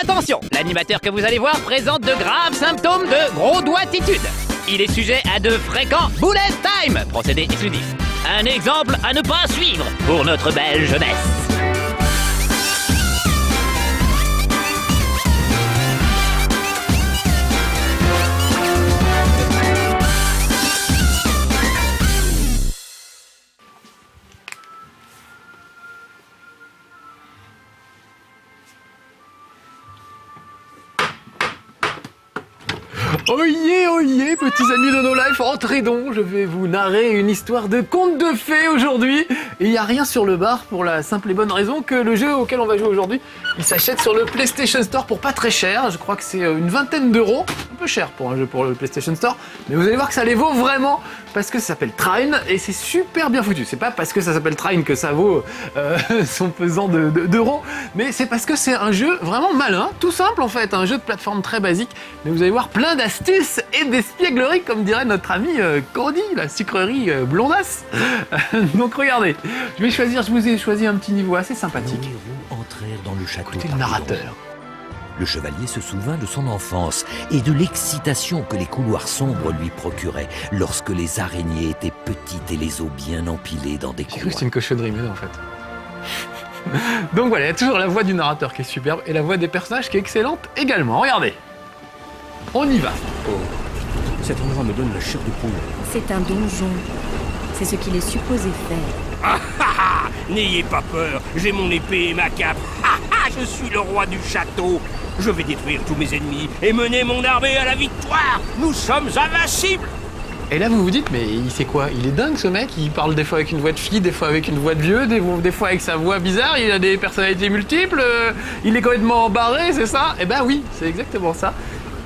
Attention, l'animateur que vous allez voir présente de graves symptômes de gros doigtitude. Il est sujet à de fréquents bullet time, procédé exclusif. Un exemple à ne pas suivre pour notre belle jeunesse. Oyez, petits amis de No Life, entrez donc, je vais vous narrer une histoire de conte de fées aujourd'hui. Et il n'y a rien sur le bar pour la simple et bonne raison que le jeu auquel on va jouer aujourd'hui, il s'achète sur le PlayStation Store pour pas très cher. Je crois que c'est une vingtaine d'euros, un peu cher pour un jeu pour le PlayStation Store. Mais vous allez voir que ça les vaut vraiment parce que ça s'appelle Trine et c'est super bien foutu. C'est pas parce que ça s'appelle Trine que ça vaut son pesant d'euros, mais c'est parce que c'est un jeu vraiment malin, tout simple en fait, un jeu de plateforme très basique. Mais vous allez voir plein d'astuces et d'espiègleries, comme dirait notre ami Cordy, la sucrerie blondasse. Donc regardez, je vous ai choisi un petit niveau assez sympathique. Nos héros entrèrent dans le château. Écoutez le narrateur. Le chevalier se souvint de son enfance et de l'excitation que les couloirs sombres lui procuraient lorsque les araignées étaient petites et les os bien empilés dans des J'ai cru coins. que c'était une cochonnerie, mais non en fait. Donc voilà, il y a toujours la voix du narrateur qui est superbe et la voix des personnages qui est excellente également. Regardez, on y va. Oh, cet endroit me donne la chair de poule. C'est un donjon. C'est ce qu'il est supposé faire. Ah ah ah! N'ayez pas peur, j'ai mon épée et ma cape. Ah ah! Je suis le roi du château. Je vais détruire tous mes ennemis et mener mon armée à la victoire. Nous sommes invincibles. Et là vous vous dites, mais il sait quoi? Il est dingue ce mec, il parle des fois avec une voix de fille, des fois avec une voix de vieux, des fois avec sa voix bizarre, il a des personnalités multiples, il est complètement embarré, c'est ça? Eh ben oui, c'est exactement ça.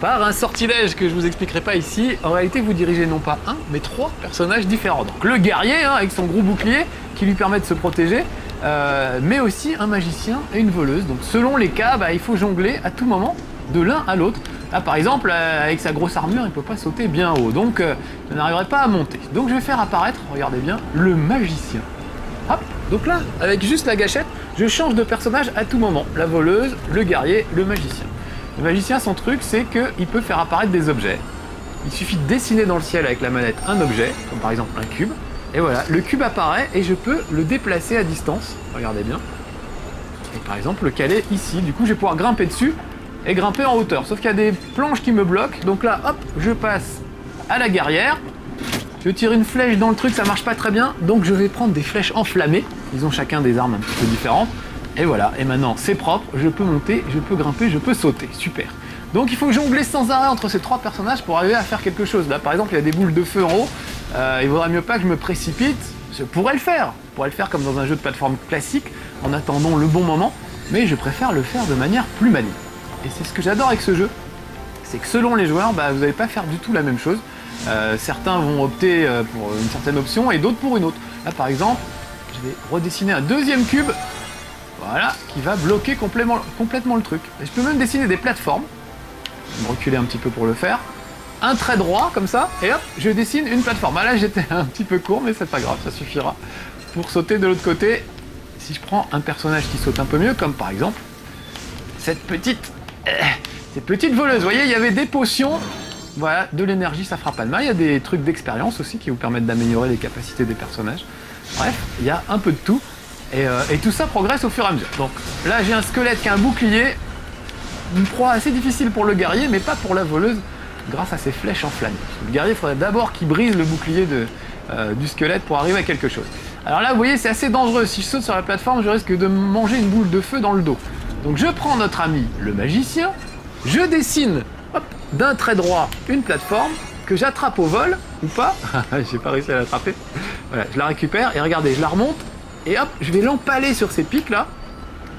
Par un sortilège que je vous expliquerai pas ici, en réalité vous dirigez non pas un, mais 3 personnages différents. Donc le guerrier, avec son gros bouclier, qui lui permet de se protéger, mais aussi un magicien et une voleuse. Donc selon les cas, il faut jongler à tout moment de l'un à l'autre. Là par exemple, avec sa grosse armure, il peut pas sauter bien haut, donc il n'arriverait pas à monter. Donc je vais faire apparaître, regardez bien, le magicien. Hop, donc là, avec juste la gâchette, je change de personnage à tout moment. La voleuse, le guerrier, le magicien. Le magicien, son truc, c'est qu'il peut faire apparaître des objets. Il suffit de dessiner dans le ciel avec la manette un objet, comme par exemple un cube, et voilà, le cube apparaît et je peux le déplacer à distance, regardez bien. Et par exemple le caler ici, du coup je vais pouvoir grimper dessus et grimper en hauteur, sauf qu'il y a des planches qui me bloquent, donc là hop, je passe à la guerrière, je tire une flèche dans le truc, ça marche pas très bien, donc je vais prendre des flèches enflammées, ils ont chacun des armes un petit peu différentes, et voilà, et maintenant c'est propre, je peux monter, je peux grimper, je peux sauter, super. Donc il faut jongler sans arrêt entre ces 3 personnages pour arriver à faire quelque chose. Là par exemple il y a des boules de feu en haut, il vaudrait mieux pas que je me précipite, je pourrais le faire comme dans un jeu de plateforme classique, en attendant le bon moment, mais je préfère le faire de manière plus maligne. Et c'est ce que j'adore avec ce jeu, c'est que selon les joueurs, vous n'allez pas faire du tout la même chose. Certains vont opter pour une certaine option et d'autres pour une autre. Là par exemple, je vais redessiner un deuxième cube, voilà, qui va bloquer complètement le truc. Et je peux même dessiner des plateformes. Je vais me reculer un petit peu pour le faire. Un trait droit, comme ça, et hop, je dessine une plateforme. Ah là, j'étais un petit peu court, mais c'est pas grave, ça suffira. Pour sauter de l'autre côté, si je prends un personnage qui saute un peu mieux, comme par exemple cette petite voleuse. Vous voyez, il y avait des potions, voilà, de l'énergie, ça fera pas de mal. Il y a des trucs d'expérience aussi qui vous permettent d'améliorer les capacités des personnages. Bref, il y a un peu de tout. Et tout ça progresse au fur et à mesure. Donc là, j'ai un squelette qui a un bouclier. Une proie assez difficile pour le guerrier, mais pas pour la voleuse, grâce à ses flèches enflammées. Le guerrier, il faudrait d'abord qu'il brise le bouclier du squelette pour arriver à quelque chose. Alors là, vous voyez, c'est assez dangereux. Si je saute sur la plateforme, je risque de manger une boule de feu dans le dos. Donc je prends notre ami, le magicien, je dessine, hop, d'un trait droit, une plateforme, que j'attrape au vol, ou pas. J'ai pas réussi à l'attraper. Voilà, je la récupère, et regardez, je la remonte, et hop, je vais l'empaler sur ces pics là.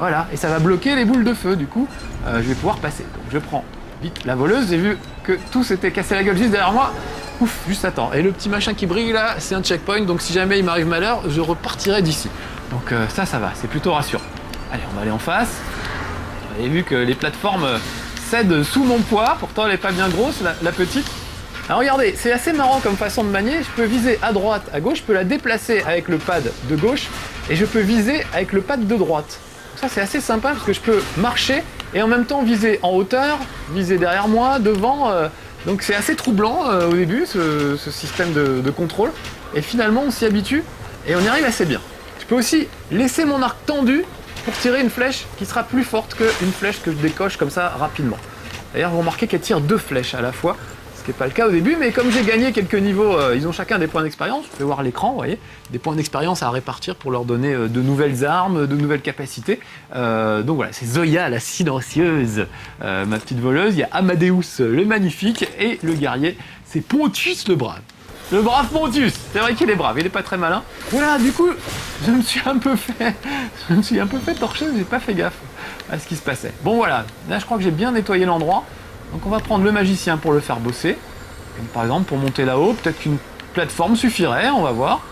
Voilà, et ça va bloquer les boules de feu, du coup, je vais pouvoir passer. Donc je prends vite la voleuse, j'ai vu que tout s'était cassé la gueule juste derrière moi. Ouf, juste à temps. Et le petit machin qui brille là, c'est un checkpoint, donc si jamais il m'arrive malheur, je repartirai d'ici. Donc ça va, c'est plutôt rassurant. Allez, on va aller en face. Vous avez vu que les plateformes cèdent sous mon poids, pourtant elle n'est pas bien grosse, la petite. Alors regardez, c'est assez marrant comme façon de manier, je peux viser à droite, à gauche, je peux la déplacer avec le pad de gauche, et je peux viser avec le pad de droite. Ça c'est assez sympa parce que je peux marcher et en même temps viser en hauteur, viser derrière moi, devant. Donc c'est assez troublant au début, ce système de contrôle. Et finalement, on s'y habitue et on y arrive assez bien. Je peux aussi laisser mon arc tendu pour tirer une flèche qui sera plus forte qu'une flèche que je décoche comme ça rapidement. D'ailleurs, vous remarquez qu'elle tire 2 flèches à la fois, ce qui n'est pas le cas au début, mais comme j'ai gagné quelques niveaux, ils ont chacun des points d'expérience, vous pouvez voir l'écran, vous voyez, des points d'expérience à répartir pour leur donner de nouvelles armes, de nouvelles capacités. Donc voilà, c'est Zoya la silencieuse, ma petite voleuse, il y a Amadeus le magnifique, et le guerrier, c'est Pontus le brave. Le brave Pontus, c'est vrai qu'il est brave, il est pas très malin. Voilà, du coup, je me suis un peu fait torcher, j'ai pas fait gaffe à ce qui se passait. Bon voilà, là je crois que j'ai bien nettoyé l'endroit. Donc on va prendre le magicien pour le faire bosser. Comme par exemple pour monter là-haut, peut-être qu'une plateforme suffirait, on va voir.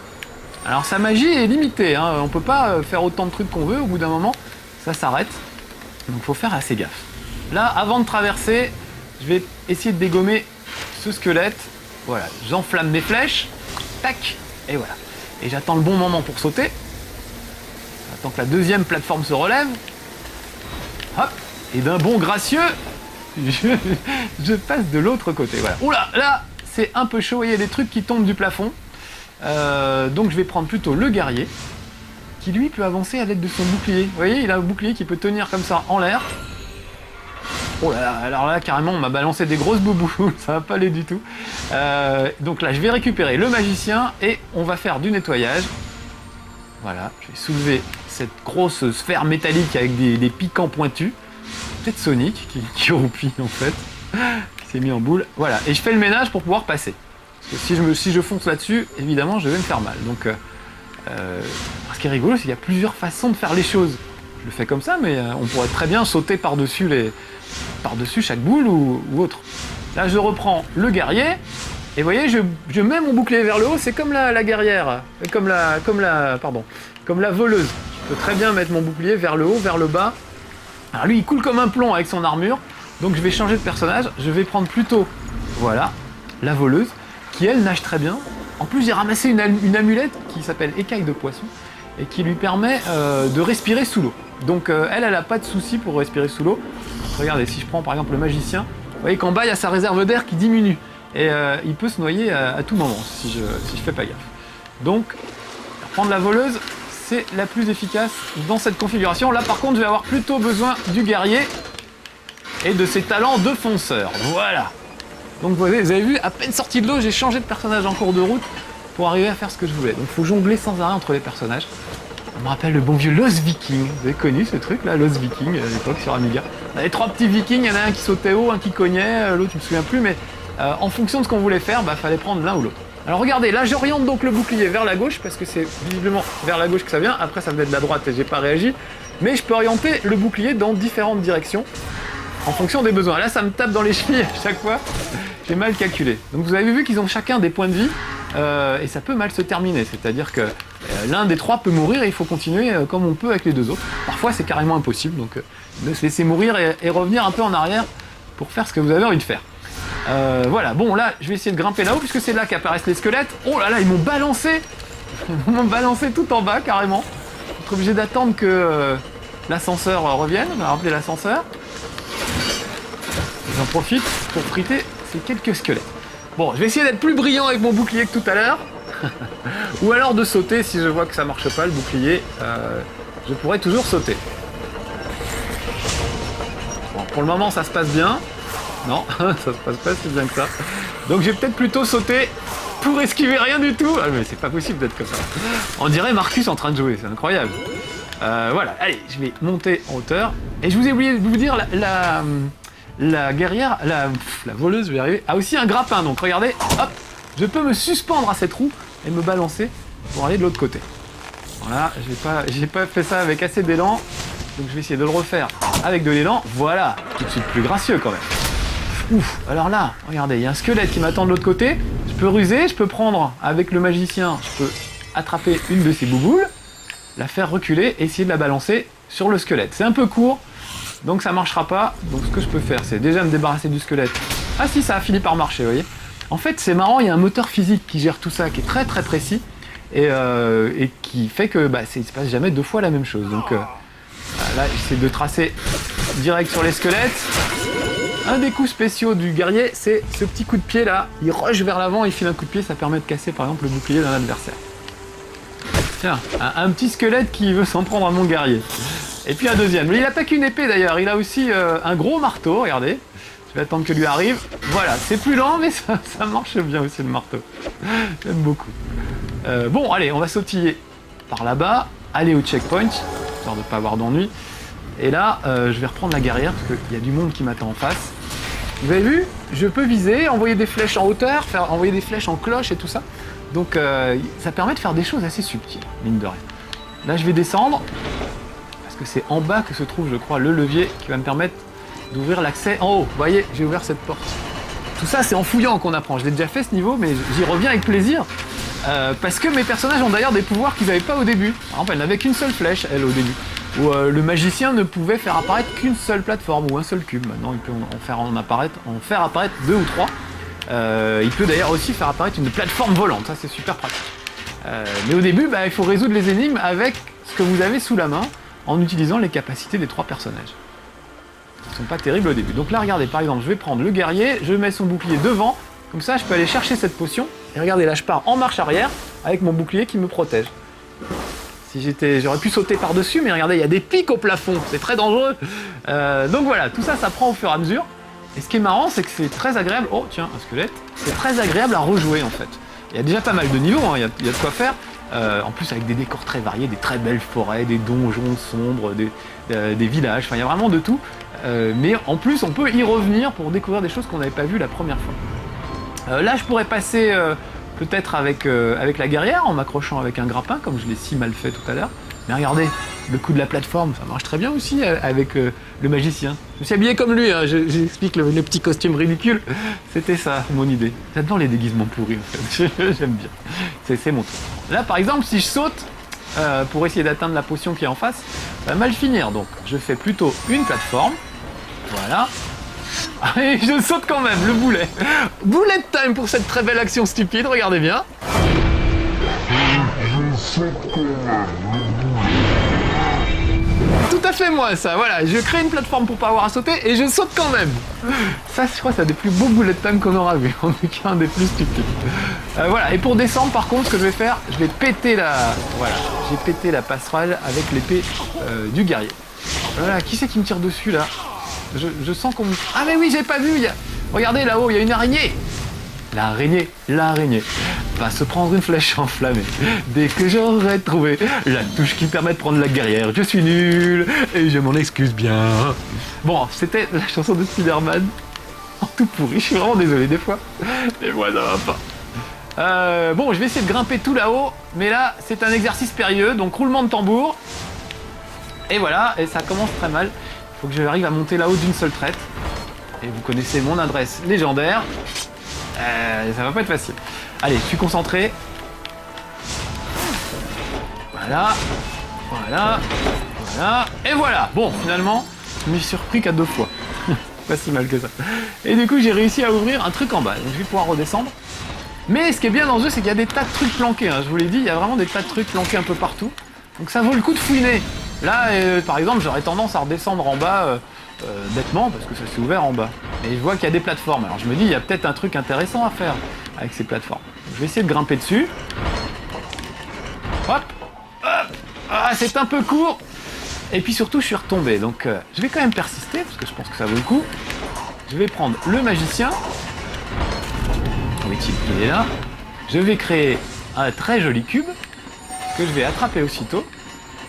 Alors sa magie est limitée, hein. On peut pas faire autant de trucs qu'on veut, au bout d'un moment, ça s'arrête. Donc il faut faire assez gaffe. Là, avant de traverser, je vais essayer de dégommer ce squelette. Voilà, j'enflamme mes flèches, tac, et voilà. Et j'attends le bon moment pour sauter. J'attends que la deuxième plateforme se relève. Hop, et d'un bond gracieux, je passe de l'autre côté. Voilà. Oula, là, c'est un peu chaud, il y a des trucs qui tombent du plafond. Donc je vais prendre plutôt le guerrier, qui lui peut avancer à l'aide de son bouclier. Vous voyez, il a un bouclier qui peut tenir comme ça en l'air. Oh là là, alors là, carrément, on m'a balancé des grosses boubous, ça va pas aller du tout. Donc là, je vais récupérer le magicien et on va faire du nettoyage. Voilà, je vais soulever cette grosse sphère métallique avec des piquants pointus. Peut-être Sonic qui roupille en fait, qui s'est mis en boule. Voilà, et je fais le ménage pour pouvoir passer. Parce que si je fonce là-dessus, évidemment, je vais me faire mal. Donc, ce qui est rigolo, c'est qu'il y a plusieurs façons de faire les choses. Je le fais comme ça, mais on pourrait très bien sauter par-dessus chaque boule ou autre. Là, je reprends le guerrier, et vous voyez, je mets mon bouclier vers le haut, c'est comme la guerrière, comme la voleuse. Je peux très bien mettre mon bouclier vers le haut, vers le bas. Alors lui, il coule comme un plomb avec son armure, donc je vais changer de personnage, je vais prendre plutôt, voilà, la voleuse, qui elle nage très bien. En plus, j'ai ramassé une amulette qui s'appelle écaille de poisson, et qui lui permet de respirer sous l'eau. Donc elle n'a pas de souci pour respirer sous l'eau. Regardez, si je prends par exemple le magicien, vous voyez qu'en bas il y a sa réserve d'air qui diminue. Et il peut se noyer à tout moment si je fais pas gaffe. Donc, prendre la voleuse, c'est la plus efficace dans cette configuration. Là par contre, je vais avoir plutôt besoin du guerrier et de ses talents de fonceur. Voilà. Donc vous avez vu, à peine sorti de l'eau, j'ai changé de personnage en cours de route pour arriver à faire ce que je voulais. Donc il faut jongler sans arrêt entre les personnages. On me rappelle le bon vieux Lost Viking. Vous avez connu ce truc là, Lost Viking, à l'époque sur Amiga. On avait 3 petits vikings, il y en a un qui sautait haut, un qui cognait, l'autre je me souviens plus, mais en fonction de ce qu'on voulait faire, fallait prendre l'un ou l'autre. Alors regardez, là j'oriente donc le bouclier vers la gauche, parce que c'est visiblement vers la gauche que ça vient, après ça venait de la droite et j'ai pas réagi, mais je peux orienter le bouclier dans différentes directions, en fonction des besoins. Là ça me tape dans les chevilles à chaque fois, j'ai mal calculé. Donc vous avez vu qu'ils ont chacun des points de vie, et ça peut mal se terminer, c'est-à-dire que l'un des 3 peut mourir et il faut continuer comme on peut avec les 2 autres. Parfois c'est carrément impossible, donc se laisser mourir et revenir un peu en arrière pour faire ce que vous avez envie de faire. Voilà, bon là je vais essayer de grimper là-haut puisque c'est là qu'apparaissent les squelettes. Oh là là, ils m'ont balancé tout en bas carrément. Je vais être obligé d'attendre que l'ascenseur revienne, on va rappeler l'ascenseur. J'en profite pour friter ces quelques squelettes. Bon, je vais essayer d'être plus brillant avec mon bouclier que tout à l'heure. Ou alors de sauter si je vois que ça marche pas le bouclier. Je pourrais toujours sauter. Bon, pour le moment ça se passe bien. Non, ça se passe pas si bien que ça. Donc je vais peut-être plutôt sauter pour esquiver rien du tout. Ah mais c'est pas possible d'être comme ça. On dirait Marcus en train de jouer, c'est incroyable. Voilà, allez, je vais monter en hauteur. Et je vous ai oublié de vous dire, la guerrière, la voleuse, je vais y arriver, a aussi un grappin. Donc regardez, hop, je peux me suspendre à cette roue et me balancer pour aller de l'autre côté. Voilà, j'ai pas fait ça avec assez d'élan. Donc je vais essayer de le refaire avec de l'élan. Voilà, tout de suite plus gracieux quand même. Ouf, alors là, regardez, il y a un squelette qui m'attend de l'autre côté. Je peux ruser, je peux prendre avec le magicien, je peux attraper une de ces bouboules, la faire reculer et essayer de la balancer sur le squelette. C'est un peu court, donc ça marchera pas. Donc ce que je peux faire, c'est déjà me débarrasser du squelette. Ah si, ça a fini par marcher, vous voyez. En fait, c'est marrant, il y a un moteur physique qui gère tout ça, qui est très très précis, et qui fait que il se passe jamais 2 fois la même chose. Donc là, j'essaie de tracer direct sur les squelettes. Un des coups spéciaux du guerrier, c'est ce petit coup de pied là. Il rush vers l'avant, il file un coup de pied, ça permet de casser par exemple le bouclier d'un adversaire. Tiens, un petit squelette qui veut s'en prendre à mon guerrier. Et puis un deuxième. Il a pas qu'une épée d'ailleurs, il a aussi un gros marteau, regardez. Je vais attendre que lui arrive. Voilà, c'est plus lent, mais ça marche bien aussi le marteau. J'aime beaucoup. Bon, allez, on va sautiller par là-bas, aller au checkpoint, histoire de ne pas avoir d'ennui. Et là, je vais reprendre la guerrière, parce qu'il y a du monde qui m'attend en face. Vous avez vu? Je peux viser, envoyer des flèches en hauteur, envoyer des flèches en cloche et tout ça. Donc ça permet de faire des choses assez subtiles, mine de rien. Là, je vais descendre, parce que c'est en bas que se trouve, je crois, le levier qui va me permettre d'ouvrir l'accès en haut. Vous voyez, j'ai ouvert cette porte. Tout ça, c'est en fouillant qu'on apprend. Je l'ai déjà fait ce niveau, mais j'y reviens avec plaisir. Parce que mes personnages ont d'ailleurs des pouvoirs qu'ils n'avaient pas au début. Par exemple, elle n'avait qu'une seule flèche, elle, au début. Ou le magicien ne pouvait faire apparaître qu'une seule plateforme ou un seul cube. Maintenant, il peut en faire apparaître 2 ou 3. Il peut d'ailleurs aussi faire apparaître une plateforme volante. Ça, c'est super pratique. Mais au début, il faut résoudre les énigmes avec ce que vous avez sous la main en utilisant les capacités des 3 personnages. Ils sont pas terribles au début. Donc là, regardez, par exemple, je vais prendre le guerrier, je mets son bouclier devant, comme ça, je peux aller chercher cette potion. Et regardez, là, je pars en marche arrière avec mon bouclier qui me protège. Si j'aurais pu sauter par-dessus, mais regardez, il y a des pics au plafond, c'est très dangereux. Donc voilà, tout ça, ça prend au fur et à mesure. Et ce qui est marrant, c'est que c'est très agréable. Oh, tiens, un squelette. C'est très agréable à rejouer, en fait. Il y a déjà pas mal de niveaux, hein, il y a de quoi faire. En plus, avec des décors très variés, des très belles forêts, des donjons sombres, des villages, enfin, il y a vraiment de tout. Mais en plus, on peut y revenir pour découvrir des choses qu'on n'avait pas vues la première fois. Là, je pourrais passer peut-être avec la guerrière, en m'accrochant avec un grappin, comme je l'ai si mal fait tout à l'heure. Mais regardez, le coup de la plateforme, ça marche très bien aussi avec le magicien. Je me suis habillé comme lui, hein, j'explique le petit costume ridicule. C'était ça, mon idée. J'adore les déguisements pourris, en fait. J'aime bien. C'est mon truc. Là, par exemple, si je saute pour essayer d'atteindre la potion qui est en face, ça va mal finir. Donc, je fais plutôt une plateforme. Voilà. Et je saute quand même, le boulet. Bullet time pour cette très belle action stupide, regardez bien. Tout à fait moi ça, voilà, je crée une plateforme pour pas avoir à sauter et je saute quand même. Ça, je crois, c'est un des plus beaux bullet time qu'on aura vu, en tout cas un des plus stupides. Voilà, et pour descendre par contre, ce que je vais faire, je vais péter j'ai pété la passerelle avec l'épée du guerrier. Voilà, qui c'est qui me tire dessus là? Je sens qu'on me... Ah mais oui, j'ai pas vu, regardez là-haut, il y a une araignée. L'araignée va se prendre une flèche enflammée dès que j'aurai trouvé la touche qui permet de prendre la guerrière. Je suis nul et je m'en excuse bien. Bon, c'était la chanson de Spider-Man en tout pourri. Je suis vraiment désolé des fois, mais moi ça va pas. Bon, je vais essayer de grimper tout là-haut, mais là c'est un exercice périlleux, donc roulement de tambour. Et voilà, et ça commence très mal. Il faut que j'arrive à monter là-haut d'une seule traite. Et vous connaissez mon adresse légendaire. Ça va pas être facile. Allez, je suis concentré. Voilà. Et voilà. Bon, finalement, je m'y suis surpris qu'à 2 fois. Pas si mal que ça. Et du coup, j'ai réussi à ouvrir un truc en bas. Donc, je vais pouvoir redescendre. Mais ce qui est bien dans ce jeu, c'est qu'il y a des tas de trucs planqués. Hein. Je vous l'ai dit, il y a vraiment des tas de trucs planqués un peu partout. Donc, ça vaut le coup de fouiner. Là, par exemple, j'aurais tendance à redescendre en bas bêtement, parce que ça s'est ouvert en bas. Et je vois qu'il y a des plateformes. Alors je me dis, il y a peut-être un truc intéressant à faire avec ces plateformes. Je vais essayer de grimper dessus. Hop. Ah, c'est un peu court. Et puis surtout, je suis retombé. Donc je vais quand même persister, parce que je pense que ça vaut le coup. Je vais prendre le magicien. Où est-il? Il est là. Je vais créer un très joli cube, que je vais attraper aussitôt.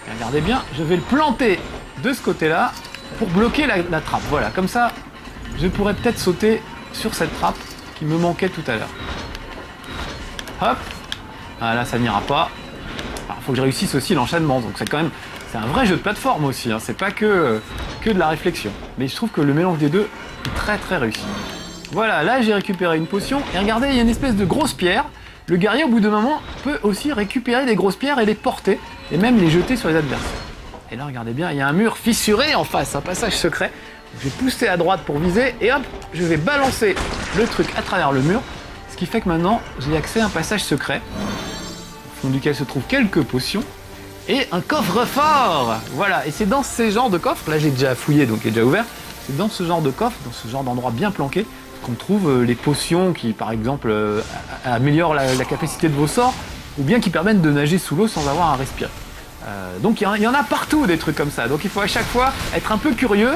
Et regardez bien, je vais le planter de ce côté-là, pour bloquer la trappe. Voilà, comme ça, je pourrais peut-être sauter sur cette trappe qui me manquait tout à l'heure. Hop. Ah là, ça n'ira pas. Alors, il faut que je réussisse aussi l'enchaînement. Donc c'est un vrai jeu de plateforme aussi. Hein. C'est pas que de la réflexion. Mais je trouve que le mélange des deux est très très réussi. Voilà, là j'ai récupéré une potion. Et regardez, il y a une espèce de grosse pierre. Le guerrier, au bout d'un moment, peut aussi récupérer des grosses pierres et les porter. Et même les jeter sur les adversaires. Et là, regardez bien, il y a un mur fissuré en face, un passage secret. Je vais pousser à droite pour viser, et hop, je vais balancer le truc à travers le mur. Ce qui fait que maintenant, j'ai accès à un passage secret, au fond duquel se trouvent quelques potions. et un coffre-fort. Voilà, et c'est dans ces genres de coffres, là j'ai déjà fouillé donc il est déjà ouvert, c'est dans ce genre de coffre, dans ce genre d'endroit bien planqué, qu'on trouve les potions qui par exemple améliorent la capacité de vos sorts, ou bien qui permettent de nager sous l'eau sans avoir à respirer. Donc il y en a partout des trucs comme ça, donc il faut à chaque fois être un peu curieux,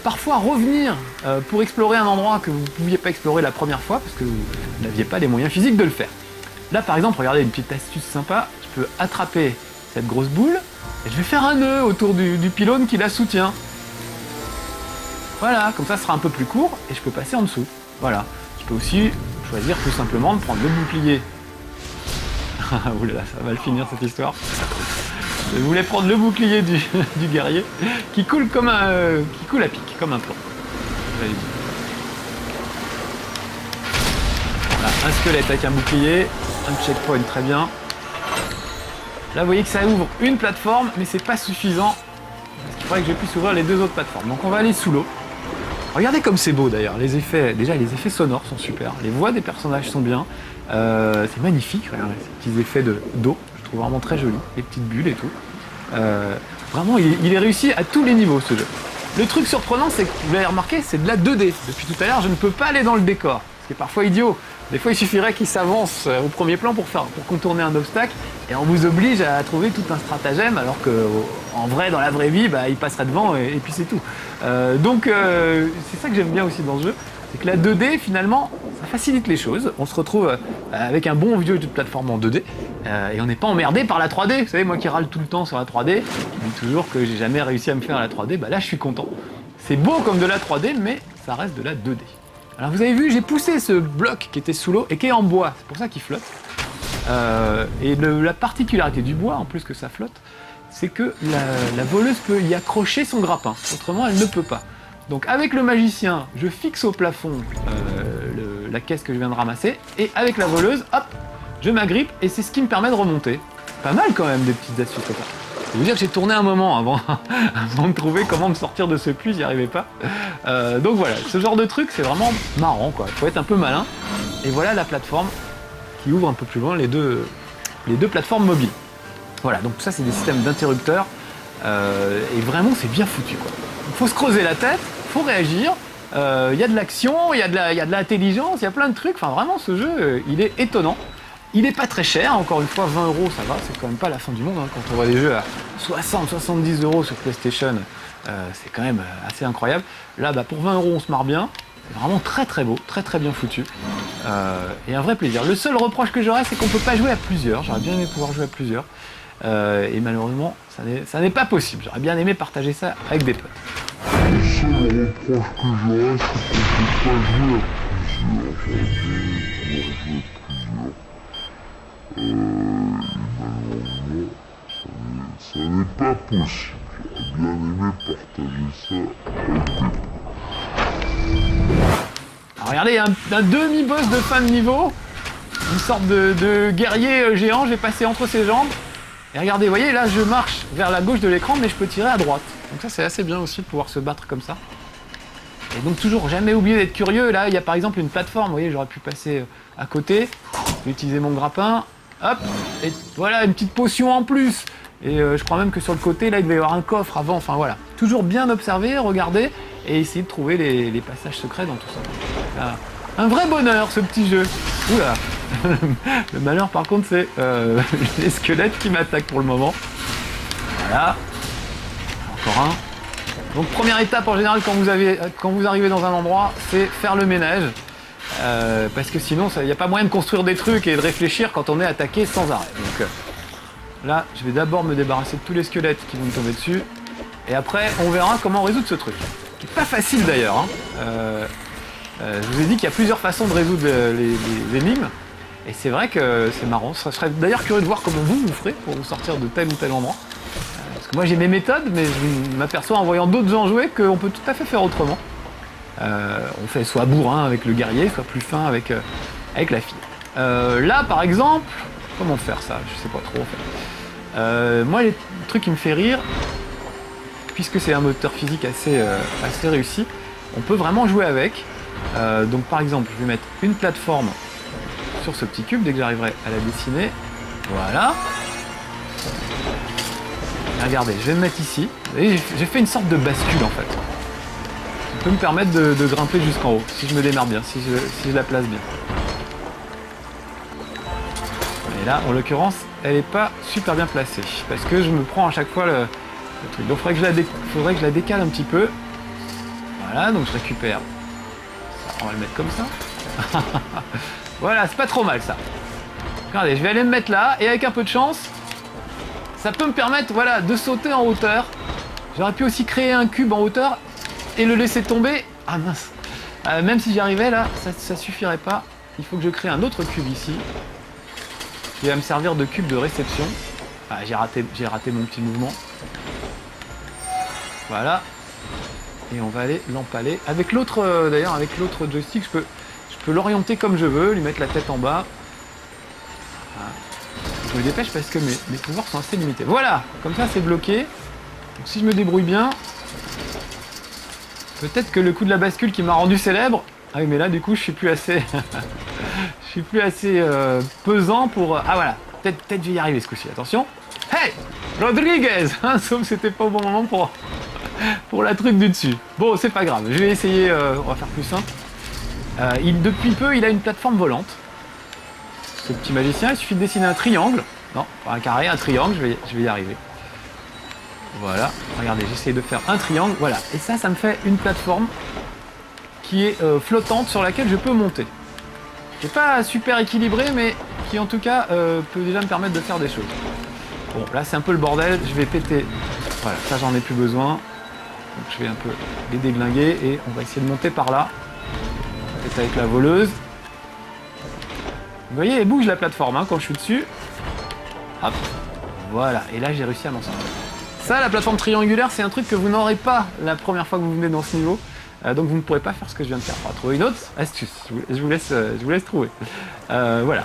parfois revenir pour explorer un endroit que vous ne pouviez pas explorer la première fois parce que vous n'aviez pas les moyens physiques de le faire. Là par exemple, regardez une petite astuce sympa, je peux attraper cette grosse boule et je vais faire un nœud autour du pylône qui la soutient. Voilà, comme ça sera un peu plus court et je peux passer en dessous. Voilà, je peux aussi choisir tout simplement de prendre le bouclier. Oulala, ça va mal finir cette histoire. Je voulais prendre le bouclier du guerrier qui coule comme qui coule à pic, comme un plomb. Voilà, un squelette avec un bouclier, un checkpoint, très bien. Là, vous voyez que ça ouvre une plateforme, mais c'est pas suffisant parce qu'il faudrait que je puisse ouvrir les deux autres plateformes. Donc, on va aller sous l'eau. Regardez comme c'est beau d'ailleurs. Les effets, déjà, les effets sonores sont super. Les voix des personnages sont bien. C'est magnifique. Regardez ces petits effets d'eau. Je trouve vraiment très joli, les petites bulles et tout. Vraiment, il est réussi à tous les niveaux ce jeu. Le truc surprenant, c'est que vous l'avez remarqué, c'est de la 2D. Depuis tout à l'heure, je ne peux pas aller dans le décor, ce qui est parfois idiot. Des fois, il suffirait qu'il s'avance au premier plan pour contourner un obstacle, et on vous oblige à trouver tout un stratagème, alors qu'en vrai, dans la vraie vie, bah, il passerait devant et puis c'est tout. Donc, c'est ça que j'aime bien aussi dans ce jeu. C'est que la 2D, finalement, ça facilite les choses. On se retrouve avec un bon vieux jeu de plateforme en 2D et on n'est pas emmerdé par la 3D. Vous savez, moi qui râle tout le temps sur la 3D, qui dis toujours que j'ai jamais réussi à me faire la 3D, bah là je suis content. C'est beau comme de la 3D, mais ça reste de la 2D. Alors vous avez vu, j'ai poussé ce bloc qui était sous l'eau et qui est en bois. C'est pour ça qu'il flotte. Et la particularité du bois, en plus que ça flotte, c'est que la voleuse peut y accrocher son grappin. Autrement, elle ne peut pas. Donc avec le magicien, je fixe au plafond la caisse que je viens de ramasser, et avec la voleuse, hop, je m'agrippe, et c'est ce qui me permet de remonter. Pas mal quand même des petites astuces comme ça. Je veux dire que j'ai tourné un moment avant de trouver comment me sortir de ce puits, j'y arrivais pas. Donc voilà, ce genre de truc, c'est vraiment marrant quoi. Il faut être un peu malin. Et voilà la plateforme qui ouvre un peu plus loin les deux plateformes mobiles. Voilà, donc ça c'est des systèmes d'interrupteurs, et vraiment c'est bien foutu quoi. Il faut se creuser la tête, il faut réagir, il y a de l'action, il y a de l'intelligence, il y a plein de trucs, enfin vraiment ce jeu, il est étonnant. Il n'est pas très cher, encore une fois 20 € ça va, c'est quand même pas la fin du monde, hein. Quand on voit des jeux à 60-70 € sur PlayStation, c'est quand même assez incroyable. Là bah, pour 20 € on se marre bien, c'est vraiment très très beau, très très bien foutu, et un vrai plaisir. Le seul reproche que j'aurais c'est qu'on peut pas jouer à plusieurs, j'aurais bien aimé pouvoir jouer à plusieurs, et malheureusement ça n'est pas possible, j'aurais bien aimé partager ça avec des potes. Le seul reproche que j'aurais, c'est qu'on peut pas jouer à plusieurs. Malheureusement, ça n'est pas possible. J'aurais bien aimé partager ça avec des potes. Alors regardez, un demi-boss de fin de niveau, une sorte de guerrier géant, j'ai passé entre ses jambes. Et regardez, vous voyez, là je marche vers la gauche de l'écran, mais je peux tirer à droite. Donc ça c'est assez bien aussi de pouvoir se battre comme ça. Et donc toujours jamais oublier d'être curieux. Là il y a par exemple une plateforme, vous voyez, j'aurais pu passer à côté, je vais utiliser mon grappin, hop, et voilà une petite potion en plus. Et je crois même que sur le côté là il devait y avoir un coffre avant, enfin voilà. Toujours bien observer, regarder et essayer de trouver les passages secrets dans tout ça. Là, un vrai bonheur ce petit jeu. Oula. Le malheur par contre c'est les squelettes qui m'attaquent pour le moment. Voilà. Encore un. Donc première étape en général quand vous arrivez dans un endroit, c'est faire le ménage. Parce que sinon il n'y a pas moyen de construire des trucs et de réfléchir quand on est attaqué sans arrêt. Donc là je vais d'abord me débarrasser de tous les squelettes qui vont me tomber dessus. Et après on verra comment résoudre ce truc. Qui n'est pas facile d'ailleurs. Hein. Je vous ai dit qu'il y a plusieurs façons de résoudre les énigmes. Et c'est vrai que c'est marrant. Je serais d'ailleurs curieux de voir comment vous ferez pour vous sortir de tel ou tel endroit. Parce que moi j'ai mes méthodes, mais je m'aperçois en voyant d'autres gens jouer qu'on peut tout à fait faire autrement. On fait soit bourrin avec le guerrier, soit plus fin avec la fille. Là par exemple, comment faire ça? Je sais pas trop en fait. Moi le truc qui me fait rire, puisque c'est un moteur physique assez réussi, on peut vraiment jouer avec. Donc par exemple, je vais mettre une plateforme sur ce petit cube dès que j'arriverai à la dessiner. Voilà. Et regardez, je vais me mettre ici. Et j'ai fait une sorte de bascule en fait. Ça peut me permettre de grimper jusqu'en haut, si je me démerde bien, si je la place bien. Et là, en l'occurrence, elle n'est pas super bien placée, parce que je me prends à chaque fois le truc. Donc il faudrait que je la décale un petit peu. Voilà, donc je récupère. On va le mettre comme ça. Voilà, c'est pas trop mal ça. Regardez, je vais aller me mettre là, et avec un peu de chance, ça peut me permettre, voilà, de sauter en hauteur. J'aurais pu aussi créer un cube en hauteur et le laisser tomber. Ah mince. Même si j'y arrivais là, ça suffirait pas. Il faut que je crée un autre cube ici. Qui va me servir de cube de réception. Ah, j'ai raté mon petit mouvement. Voilà. Et on va aller l'empaler. Avec l'autre, d'ailleurs, avec l'autre joystick, je peux l'orienter comme je veux, lui mettre la tête en bas. Voilà. Je me dépêche parce que mes pouvoirs sont assez limités. Voilà, comme ça c'est bloqué. Donc si je me débrouille bien, peut-être que le coup de la bascule qui m'a rendu célèbre. Ah oui, mais là du coup je suis plus assez, je suis plus assez pesant pour. Ah voilà, peut-être je vais y arriver ce coup-ci. Attention. Hey, Rodriguez, hein, sauf que c'était pas au bon moment pour la truc du dessus. Bon, c'est pas grave. Je vais essayer. On va faire plus simple. Depuis peu, il a une plateforme volante. Ce petit magicien, il suffit de dessiner un triangle. Non, pas un carré, un triangle, je vais y arriver. Voilà, regardez, j'essaie de faire un triangle, voilà. Et ça me fait une plateforme qui est flottante sur laquelle je peux monter. Qui n'est pas super équilibrée, mais qui en tout cas peut déjà me permettre de faire des choses. Bon, là c'est un peu le bordel, je vais péter. Voilà, ça j'en ai plus besoin. Donc je vais un peu les déglinguer et on va essayer de monter par là. Peut-être avec la voleuse. Vous voyez, elle bouge la plateforme hein, quand je suis dessus. Hop, voilà, et là j'ai réussi à m'en sortir. Ça, la plateforme triangulaire, c'est un truc que vous n'aurez pas la première fois que vous venez dans ce niveau. Donc vous ne pourrez pas faire ce que je viens de faire. On va trouver une autre astuce, je vous laisse trouver. Voilà.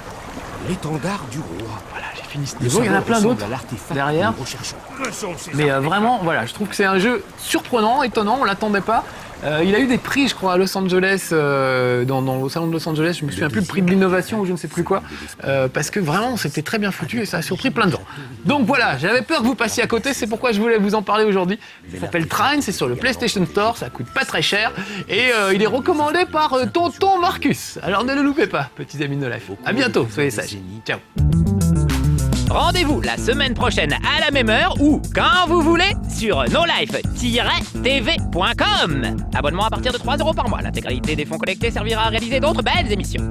L'étendard du roi. Voilà, j'ai fini ce niveau. Il y en a plein d'autres derrière. Mais vraiment, voilà, je trouve que c'est un jeu surprenant, étonnant, on ne l'attendait pas. Il a eu des prix, je crois, à Los Angeles, dans le salon de Los Angeles, je me souviens plus le prix de l'innovation ou je ne sais plus quoi, parce que vraiment c'était très bien foutu et ça a surpris plein de gens. Donc voilà, j'avais peur que vous passiez à côté, c'est pourquoi je voulais vous en parler aujourd'hui. Ça s'appelle Trine, c'est sur le PlayStation Store, ça coûte pas très cher et il est recommandé par Tonton Marcus. Alors ne le loupez pas, petits amis de Life. À bientôt, soyez sages. Ciao. Rendez-vous la semaine prochaine à la même heure ou quand vous voulez sur nolife-tv.com. Abonnement à partir de 3 € par mois. L'intégralité des fonds collectés servira à réaliser d'autres belles émissions.